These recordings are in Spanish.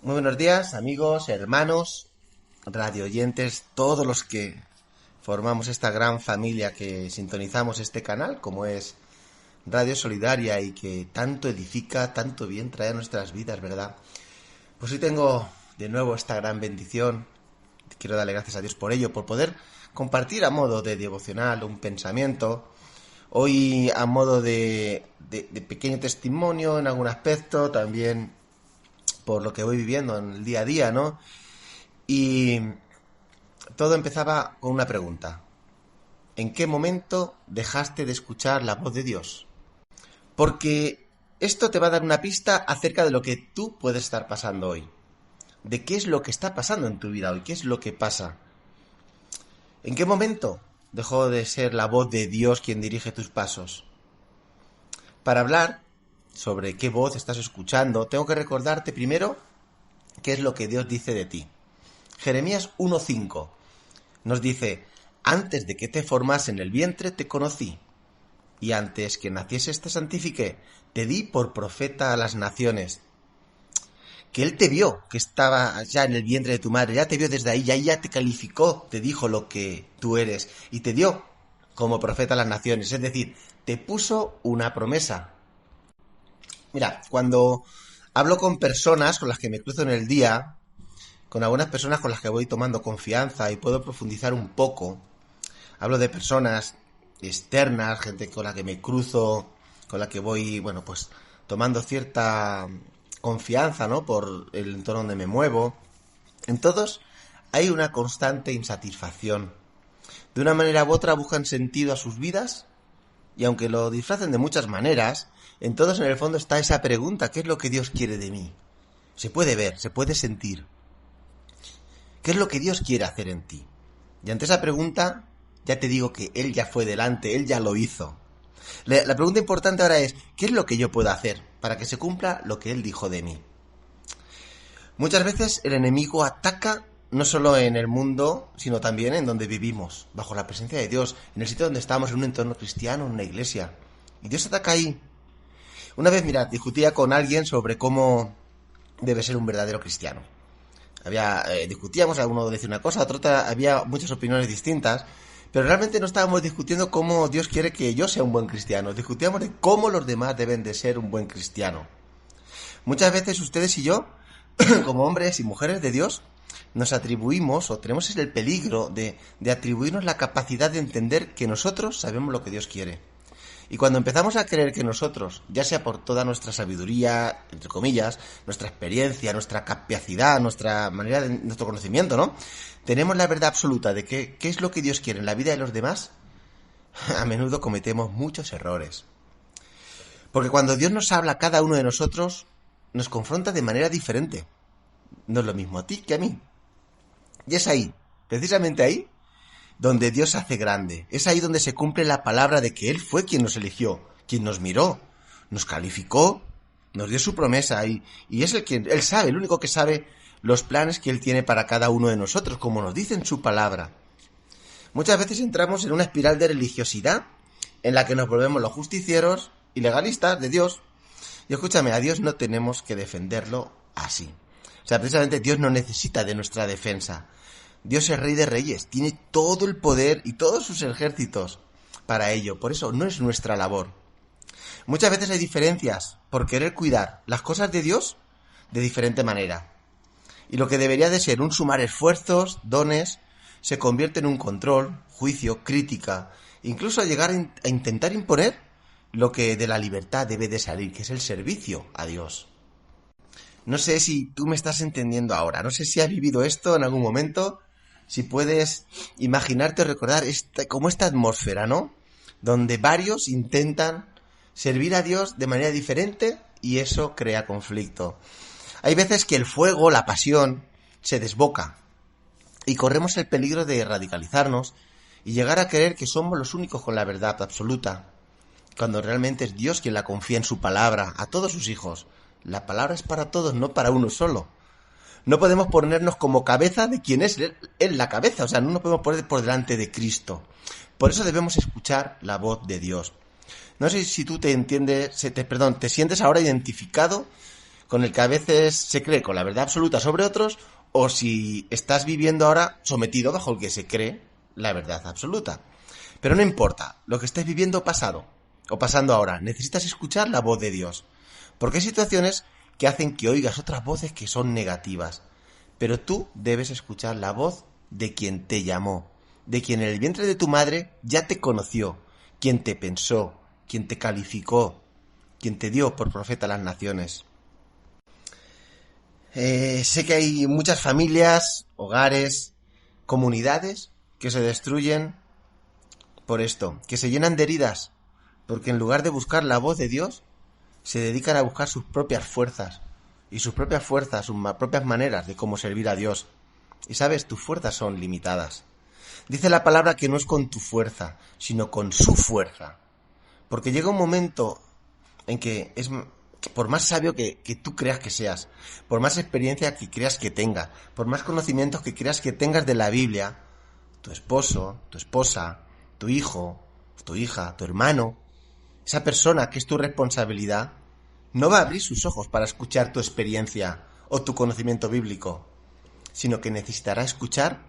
Muy buenos días, amigos, hermanos, radio oyentes, todos los que formamos esta gran familia que sintonizamos este canal, como es Radio Solidaria y que tanto edifica, tanto bien trae a nuestras vidas, ¿verdad? Pues hoy tengo de nuevo esta gran bendición. Quiero darle gracias a Dios por ello, por poder compartir a modo de devocional un pensamiento. Hoy a modo de pequeño testimonio en algún aspecto, también por lo que voy viviendo en el día a día, ¿no? Y todo empezaba con una pregunta. ¿En qué momento dejaste de escuchar la voz de Dios? Porque esto te va a dar una pista acerca de lo que tú puedes estar pasando hoy. De qué es lo que está pasando en tu vida hoy, qué es lo que pasa. ¿En qué momento dejó de ser la voz de Dios quien dirige tus pasos? Para hablar sobre qué voz estás escuchando, tengo que recordarte primero qué es lo que Dios dice de ti. Jeremías 1:5 nos dice: antes de que te formase en el vientre te conocí, y antes que nacieses te santifiqué, te di por profeta a las naciones. Que Él te vio, que estaba ya en el vientre de tu madre, ya te vio desde ahí, ya te calificó, te dijo lo que tú eres, y te dio como profeta a las naciones, es decir, te puso una promesa. Mira, cuando hablo con personas con las que me cruzo en el día, con algunas personas con las que voy tomando confianza y puedo profundizar un poco, hablo de personas externas, gente con la que me cruzo, con la que voy, bueno, pues tomando cierta confianza, ¿no? Por el entorno donde me muevo. En todos hay una constante insatisfacción. De una manera u otra buscan sentido a sus vidas, y aunque lo disfracen de muchas maneras, en todos en el fondo está esa pregunta: ¿qué es lo que Dios quiere de mí? Se puede ver, se puede sentir. ¿Qué es lo que Dios quiere hacer en ti? Y ante esa pregunta, ya te digo que Él ya fue delante, Él ya lo hizo. La pregunta importante ahora es: ¿qué es lo que yo puedo hacer para que se cumpla lo que Él dijo de mí? Muchas veces el enemigo ataca no solo en el mundo, sino también en donde vivimos, bajo la presencia de Dios, en el sitio donde estamos, en un entorno cristiano, en una iglesia. Y Dios ataca ahí. Una vez, mirad, discutía con alguien sobre cómo debe ser un verdadero cristiano. Discutíamos, uno decía una cosa, otra, había muchas opiniones distintas, pero realmente no estábamos discutiendo cómo Dios quiere que yo sea un buen cristiano, discutíamos de cómo los demás deben de ser un buen cristiano. Muchas veces ustedes y yo, como hombres y mujeres de Dios, nos atribuimos o tenemos el peligro de atribuirnos la capacidad de entender que nosotros sabemos lo que Dios quiere. Y cuando empezamos a creer que nosotros, ya sea por toda nuestra sabiduría, entre comillas, nuestra experiencia, nuestra capacidad, nuestro conocimiento, ¿no? Tenemos la verdad absoluta de qué es lo que Dios quiere en la vida de los demás, a menudo cometemos muchos errores. Porque cuando Dios nos habla a cada uno de nosotros, nos confronta de manera diferente. No es lo mismo a ti que a mí. Y es ahí, precisamente ahí, donde Dios se hace grande. Es ahí donde se cumple la palabra de que Él fue quien nos eligió, quien nos miró, nos calificó, nos dio su promesa y es Él sabe, el único que sabe los planes que Él tiene para cada uno de nosotros, como nos dice en su palabra. Muchas veces entramos en una espiral de religiosidad en la que nos volvemos los justicieros y legalistas de Dios. Y escúchame, a Dios no tenemos que defenderlo así. O sea, precisamente Dios no necesita de nuestra defensa. Dios es Rey de Reyes, tiene todo el poder y todos sus ejércitos para ello. Por eso no es nuestra labor. Muchas veces hay diferencias por querer cuidar las cosas de Dios de diferente manera. Y lo que debería de ser un sumar esfuerzos, dones, se convierte en un control, juicio, crítica, incluso llegar a intentar imponer lo que de la libertad debe de salir, que es el servicio a Dios. No sé si tú me estás entendiendo ahora, no sé si has vivido esto en algún momento, si puedes imaginarte o recordar como esta atmósfera, ¿no? Donde varios intentan servir a Dios de manera diferente y eso crea conflicto. Hay veces que el fuego, la pasión, se desboca y corremos el peligro de radicalizarnos y llegar a creer que somos los únicos con la verdad absoluta, cuando realmente es Dios quien la confía en su palabra a todos sus hijos. La palabra es para todos, no para uno solo. No podemos ponernos como cabeza de quien es Él la cabeza, o sea, no nos podemos poner por delante de Cristo. Por eso debemos escuchar la voz de Dios. No sé si tú te sientes ahora identificado con el que a veces se cree con la verdad absoluta sobre otros, o si estás viviendo ahora sometido bajo el que se cree la verdad absoluta. Pero no importa, lo que estés viviendo pasado o pasando ahora, necesitas escuchar la voz de Dios. Porque hay situaciones que hacen que oigas otras voces que son negativas. Pero tú debes escuchar la voz de quien te llamó, de quien en el vientre de tu madre ya te conoció, quien te pensó, quien te calificó, quien te dio por profeta a las naciones. Sé que hay muchas familias, hogares, comunidades que se destruyen por esto, que se llenan de heridas, porque en lugar de buscar la voz de Dios, se dedican a buscar sus propias fuerzas, sus propias maneras de cómo servir a Dios. Y sabes, tus fuerzas son limitadas. Dice la palabra que no es con tu fuerza, sino con su fuerza. Porque llega un momento en que por más sabio que tú creas que seas, por más experiencia que creas que tengas, por más conocimientos que creas que tengas de la Biblia, tu esposo, tu esposa, tu hijo, tu hija, tu hermano, esa persona que es tu responsabilidad, no va a abrir sus ojos para escuchar tu experiencia o tu conocimiento bíblico, sino que necesitará escuchar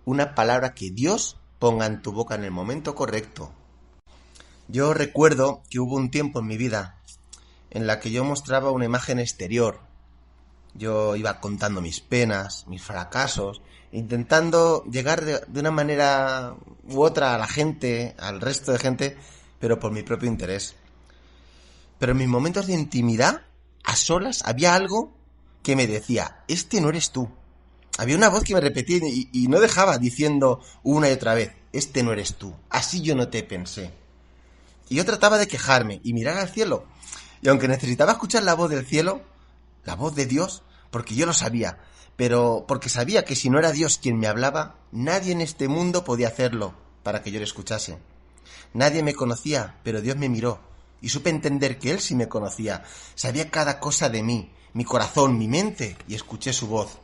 una palabra que Dios ponga en tu boca en el momento correcto. Yo recuerdo que hubo un tiempo en mi vida en la que yo mostraba una imagen exterior. Yo iba contando mis penas, mis fracasos, intentando llegar de una manera u otra a la gente, al resto de gente, pero por mi propio interés. Pero en mis momentos de intimidad, a solas, había algo que me decía, este no eres tú. Había una voz que me repetía y no dejaba diciendo una y otra vez, este no eres tú, así yo no te pensé. Y yo trataba de quejarme y mirar al cielo. Y aunque necesitaba escuchar la voz del cielo, la voz de Dios, porque yo lo sabía, pero porque sabía que si no era Dios quien me hablaba, nadie en este mundo podía hacerlo para que yo le escuchase. Nadie me conocía, pero Dios me miró y supe entender que Él sí me conocía. Sabía cada cosa de mí, mi corazón, mi mente, y escuché su voz.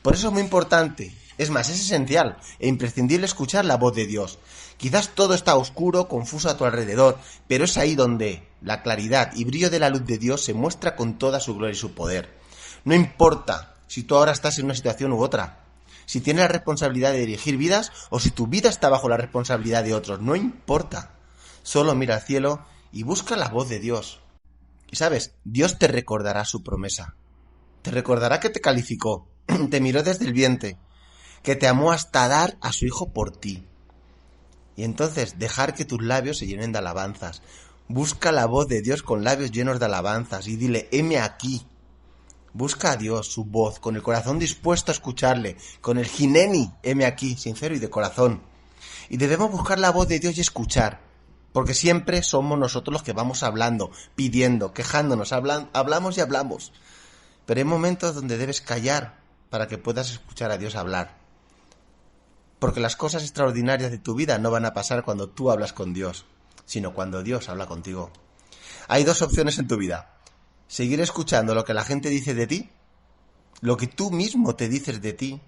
Por eso es muy importante, es más, es esencial e imprescindible escuchar la voz de Dios. Quizás todo está oscuro, confuso a tu alrededor, pero es ahí donde la claridad y brillo de la luz de Dios se muestra con toda su gloria y su poder. No importa si tú ahora estás en una situación u otra, si tienes la responsabilidad de dirigir vidas o si tu vida está bajo la responsabilidad de otros, no importa. Solo mira al cielo y busca la voz de Dios. Y sabes, Dios te recordará su promesa. Te recordará que te calificó, te miró desde el vientre, que te amó hasta dar a su hijo por ti. Y entonces dejar que tus labios se llenen de alabanzas. Busca la voz de Dios con labios llenos de alabanzas y dile, heme aquí. Busca a Dios, su voz, con el corazón dispuesto a escucharle, con el jineni, heme aquí, sincero y de corazón. Y debemos buscar la voz de Dios y escuchar, porque siempre somos nosotros los que vamos hablando, pidiendo, quejándonos, hablamos y hablamos. Pero hay momentos donde debes callar para que puedas escuchar a Dios hablar. Porque las cosas extraordinarias de tu vida no van a pasar cuando tú hablas con Dios, sino cuando Dios habla contigo. Hay dos opciones en tu vida. Seguir escuchando lo que la gente dice de ti, lo que tú mismo te dices de ti.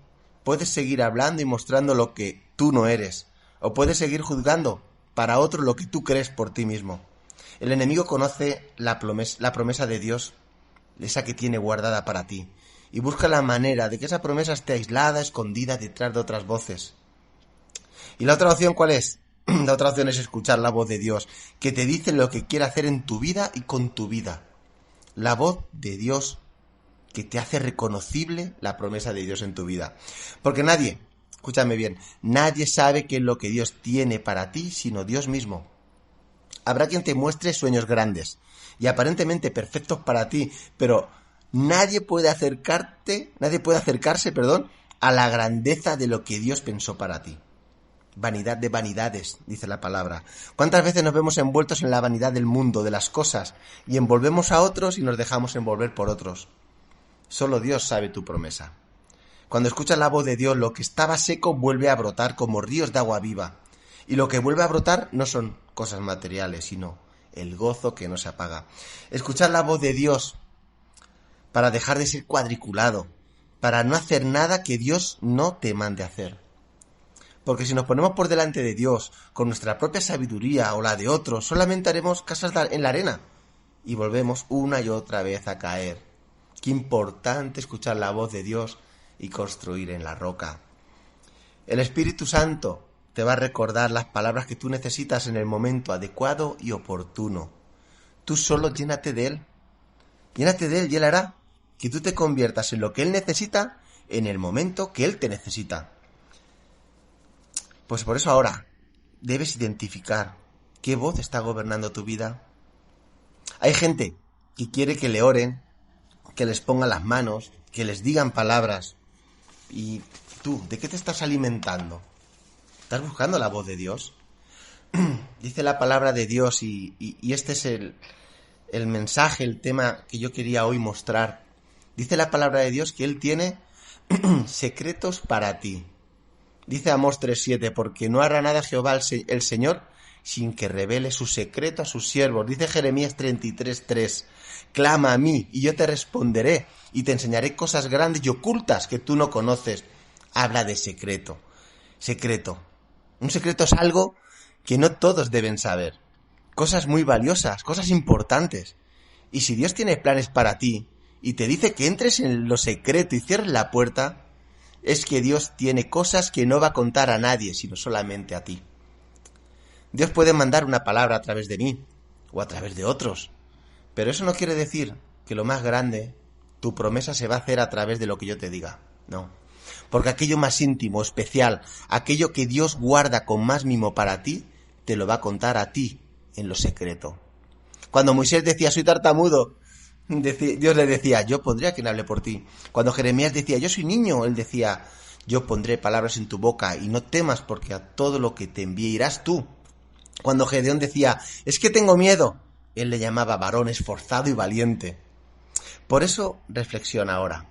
Puedes seguir hablando y mostrando lo que tú no eres. O puedes seguir juzgando para otro lo que tú crees por ti mismo. El enemigo conoce la promesa de Dios, esa que tiene guardada para ti, y busca la manera de que esa promesa esté aislada, escondida detrás de otras voces. ¿Y la otra opción cuál es? La otra opción es escuchar la voz de Dios, que te dice lo que quiere hacer en tu vida y con tu vida. La voz de Dios que te hace reconocible la promesa de Dios en tu vida. Porque nadie, escúchame bien, nadie sabe qué es lo que Dios tiene para ti sino Dios mismo. Habrá quien te muestre sueños grandes y aparentemente perfectos para ti, pero nadie puede acercarse, a la grandeza de lo que Dios pensó para ti. Vanidad de vanidades, dice la palabra. ¿Cuántas veces nos vemos envueltos en la vanidad del mundo, de las cosas, y envolvemos a otros y nos dejamos envolver por otros? Solo Dios sabe tu promesa. Cuando escuchas la voz de Dios, lo que estaba seco vuelve a brotar como ríos de agua viva. Y lo que vuelve a brotar no son cosas materiales, sino el gozo que no se apaga. Escuchar la voz de Dios para dejar de ser cuadriculado, para no hacer nada que Dios no te mande hacer. Porque si nos ponemos por delante de Dios con nuestra propia sabiduría o la de otros, solamente haremos casas en la arena y volvemos una y otra vez a caer. Qué importante escuchar la voz de Dios y construir en la roca. El Espíritu Santo te va a recordar las palabras que tú necesitas en el momento adecuado y oportuno. Tú solo llénate de Él. Llénate de Él y Él hará que tú te conviertas en lo que Él necesita en el momento que Él te necesita. Pues por eso ahora debes identificar qué voz está gobernando tu vida. Hay gente que quiere que le oren, que les pongan las manos, que les digan palabras. ¿Y tú, de qué te estás alimentando? ¿Estás buscando la voz de Dios? Dice la palabra de Dios y este es el mensaje, el tema que yo quería hoy mostrar. Dice la palabra de Dios que Él tiene secretos para ti. Dice Amós 3:7, porque no hará nada Jehová el Señor sin que revele su secreto a sus siervos. Dice Jeremías 33:3, clama a mí y yo te responderé y te enseñaré cosas grandes y ocultas que tú no conoces. Habla de secreto. Secreto. Un secreto es algo que no todos deben saber. Cosas muy valiosas, cosas importantes. Y si Dios tiene planes para ti y te dice que entres en lo secreto y cierres la puerta, es que Dios tiene cosas que no va a contar a nadie, sino solamente a ti. Dios puede mandar una palabra a través de mí o a través de otros, pero eso no quiere decir que lo más grande, tu promesa se va a hacer a través de lo que yo te diga. No. Porque aquello más íntimo, especial, aquello que Dios guarda con más mimo para ti, te lo va a contar a ti en lo secreto. Cuando Moisés decía, soy tartamudo, Dios le decía, yo pondré a quien hable por ti. Cuando Jeremías decía, yo soy niño, él decía, yo pondré palabras en tu boca y no temas porque a todo lo que te envíe irás tú. Cuando Gedeón decía, es que tengo miedo, él le llamaba varón esforzado y valiente. Por eso reflexiona ahora.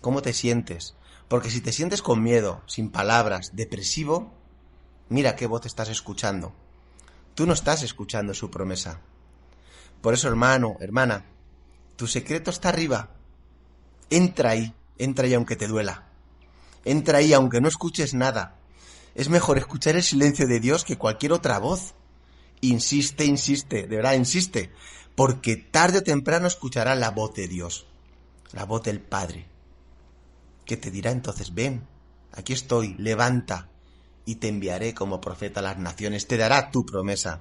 ¿Cómo te sientes? Porque si te sientes con miedo, sin palabras, depresivo, mira qué voz estás escuchando. Tú no estás escuchando su promesa. Por eso, hermano, hermana, tu secreto está arriba. Entra ahí aunque te duela. Entra ahí aunque no escuches nada. Es mejor escuchar el silencio de Dios que cualquier otra voz. Insiste, de verdad, insiste, porque tarde o temprano escucharás la voz de Dios, la voz del Padre, que te dirá entonces, ven, aquí estoy, levanta, y te enviaré como profeta a las naciones, te dará tu promesa.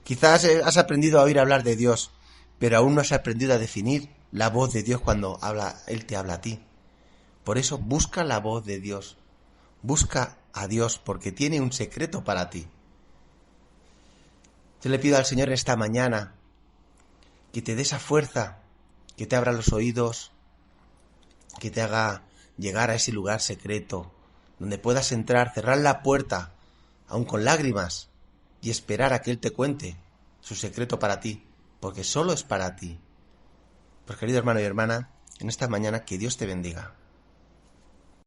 Quizás has aprendido a oír hablar de Dios, pero aún no has aprendido a definir la voz de Dios cuando Él te habla a ti. Por eso busca la voz de Dios, busca a Dios porque tiene un secreto para ti. Yo le pido al Señor esta mañana que te dé esa fuerza, que te abra los oídos, que te haga llegar a ese lugar secreto, donde puedas entrar, cerrar la puerta, aun con lágrimas, y esperar a que Él te cuente su secreto para ti, porque solo es para ti. Pues querido hermano y hermana, en esta mañana que Dios te bendiga.